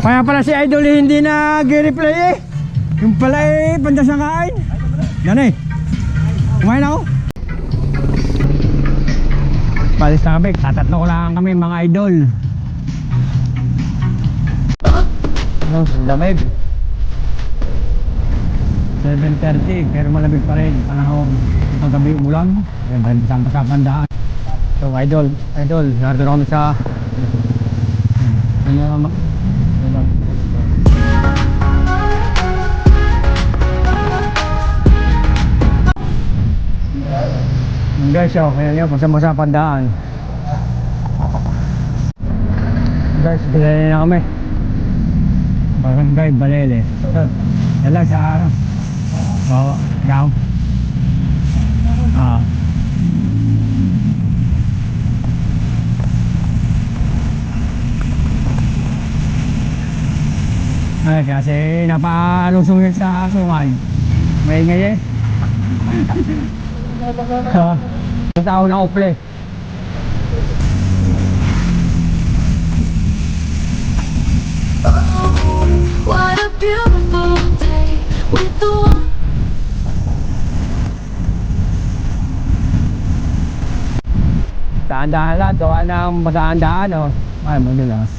Kaya pala si Idol hindi nag-reply eh. Yung pala eh, pandas na kain. Yan eh. Kumain ako. Palis na kami, tatatlo ko lang kami mga idol. Lamig 7:30 pero malamig pa rin. Panahon itong gabi umulan. Isang pasapandaan. So idol, narito kami sa guys, kaya nyo, masa-masa pandaan. Guys, bilhin na kami. Barangay Balele. Yan lang sa araw. Oo, down. Ay, kasi napalusong yun sa asukal. May ingay eh. Ang tao na uple. What a beautiful day with the one. Daan-daan lang, gawa ng madaan-daan oh. Ay, madulas.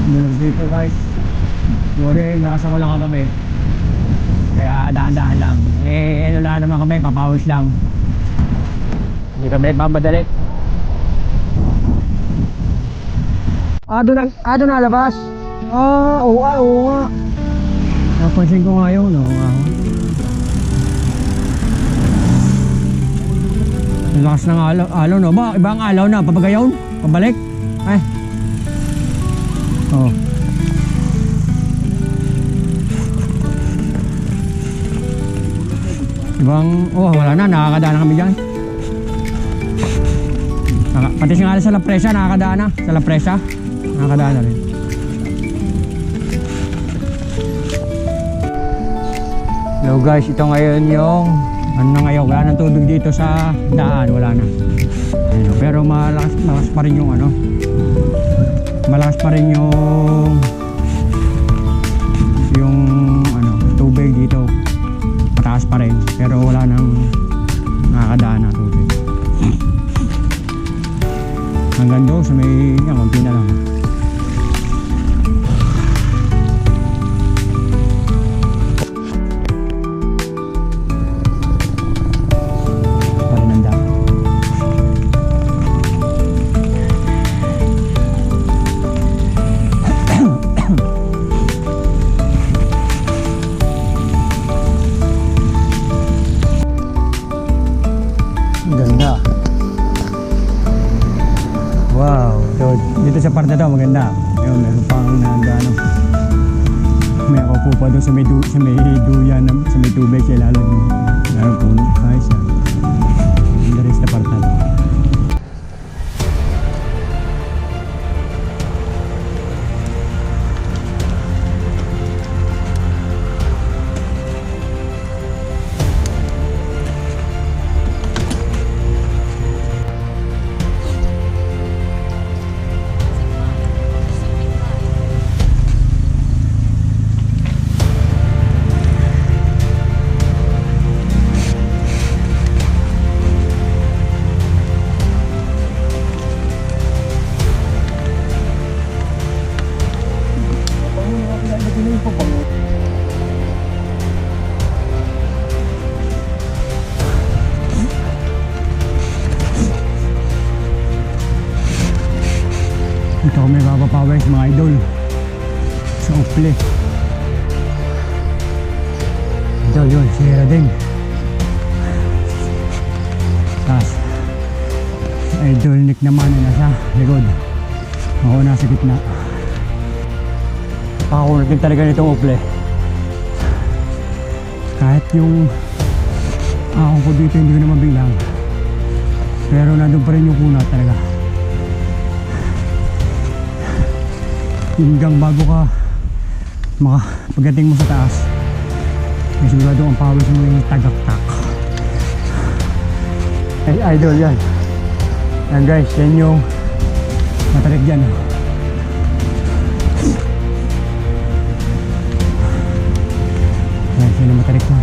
Madulas dito guys. Sorry, nakasama lang kami. Kaya daan-daan lang. Eh, ano lang naman kami, papawis lang. Hindi kami mamadali. Doon na labas. Oo nga. Napansin ko nga yun, no? Ang lakas ng alaw, no? Ba, ibang alaw na, papagayaw? Pabalik? Ay. Oo. Ibang, wala na, nakakadaan na kami dyan. Pati nga sa La Presa, nakakadaan na. Sa La Presa, nakakadaan na rin. Hello guys, ito ngayon yung ano na ngayon, wala nang tubig dito sa daan, wala na. Ayun, pero malakas pa rin yung ano. Malakas pa rin yung ano, tubig dito. Mataas pa rin, pero wala nang nakakadaan na tubig. Hanggang doon sa may konti na lang. Ganda. Wow, so, dito sa parte to maganda. Ayun, meron pang nagano. May ako pa doon sa may duyan, sa may tubig sa ilalim. Meron puno. Ayos yan. Ganda rin sa parte. Ito kami papapawis mga idol sa uple. Idol yun, si Rading. Tapos Idol Nick naman na nasa likod. Ako nasa gitna. Pakakunod din talaga nitong uple. Kahit yung ahon ko dito hindi ko na mabilang, pero nandun pa rin yung kunat talaga. Hanggang bago ka pagdating mo sa taas, may sigurado ang pawis mo yung tagaktak. Ay, idol yan. Yan guys, yan yung matarik dyan. Yan, yan yung matarik na.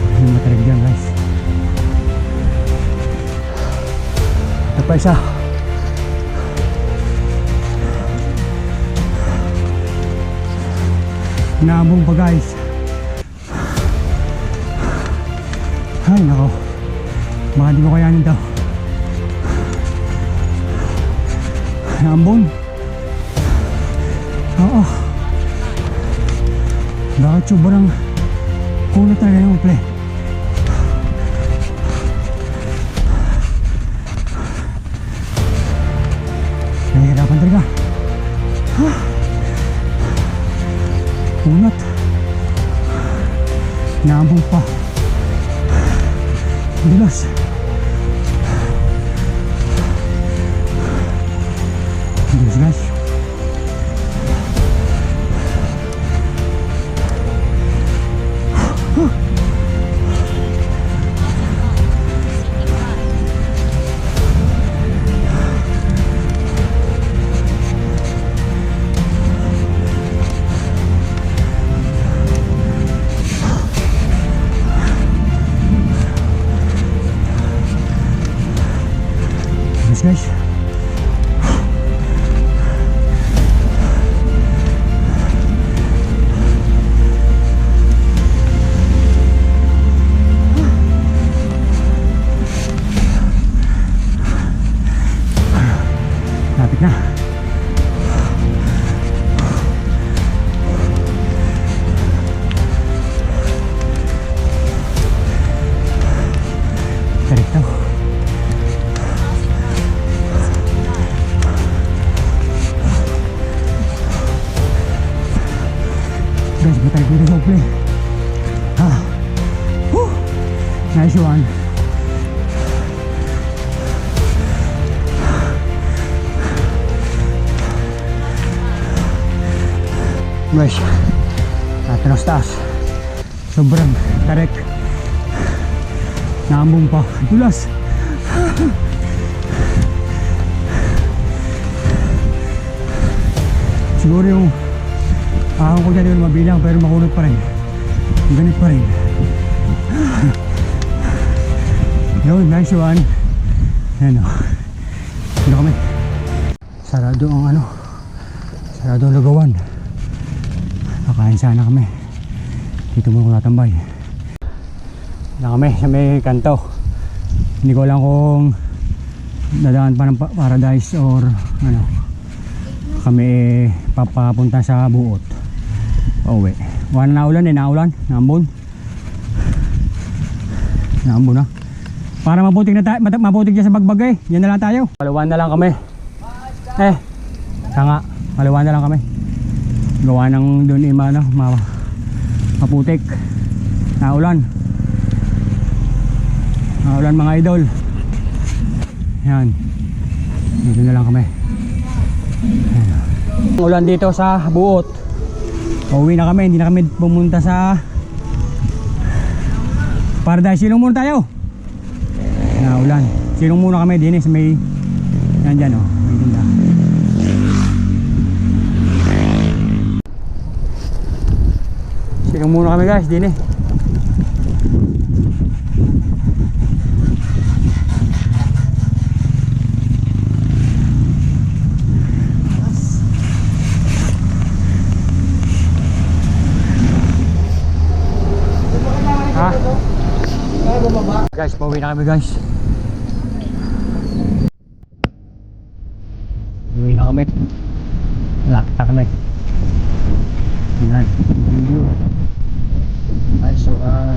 Yan yung matarik dyan guys. Ito pa isa. Naabong pa guys. Ay nako, baka di ko kayanin daw. Naambon. Oo. Bakit sobrang kunat talaga yung play. Nahihirapan talaga. Kunat. Naambon pa. Dulas. Dulas guys. Guys, lapit na. Tarik daw. Guys, matay dito sa play. Nice one. Guys, natin sa taas. Sobrang tarik. Naambong pa. Dulas. Siguro yung ahon ko dyan yun mabilang pero makunot pa rin. Ganit pa rin. Yun, nice one. Ayan o. Dito kami. Sarado ang ano. Sarado ang lugawan. Kakain sana kami. Dito muna ko natambay. Na kami sa may kanto. Hindi ko alam kung dadaan pa ng paradise or ano. Kami papapunta sa Buot. Pauwi. Wala na ulan naulan. Naambon. Naambon na. Para maputik na tayo, maputik dyan sa bagbag eh. Yan na lang tayo. Maluwan na lang kami. Tanga. Maluwan na lang kami. Gawa ng doon na maputik. Naulan. Naulan mga idol. Yan. Dito na lang kami. Yan. Ulan dito sa Buot. Pauwi na kami. Hindi na kami pumunta sa Paradise. Silong muna tayo. Ulan. Silong muna kami din sa may nandyan o. May tinda. Silong muna kami guys din guys, pauwi na kami guys. Pauwi na kami. Lakta kami. Yan. Video. Ay, so bye-bye.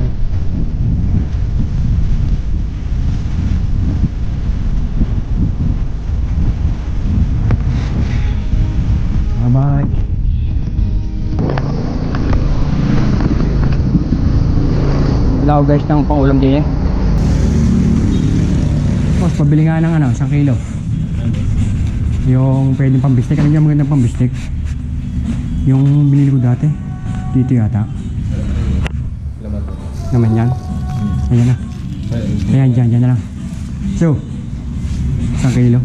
Wala guys ng pangulam din Boss, pabili nga ng ano, 1 kilo. Yung pwedeng pambistek. Ano yung magandang pambistek? Yung binili ko dati. Dito yata. Naman yan. Ayan na. Ayan, dyan na lang. So, 1 kilo.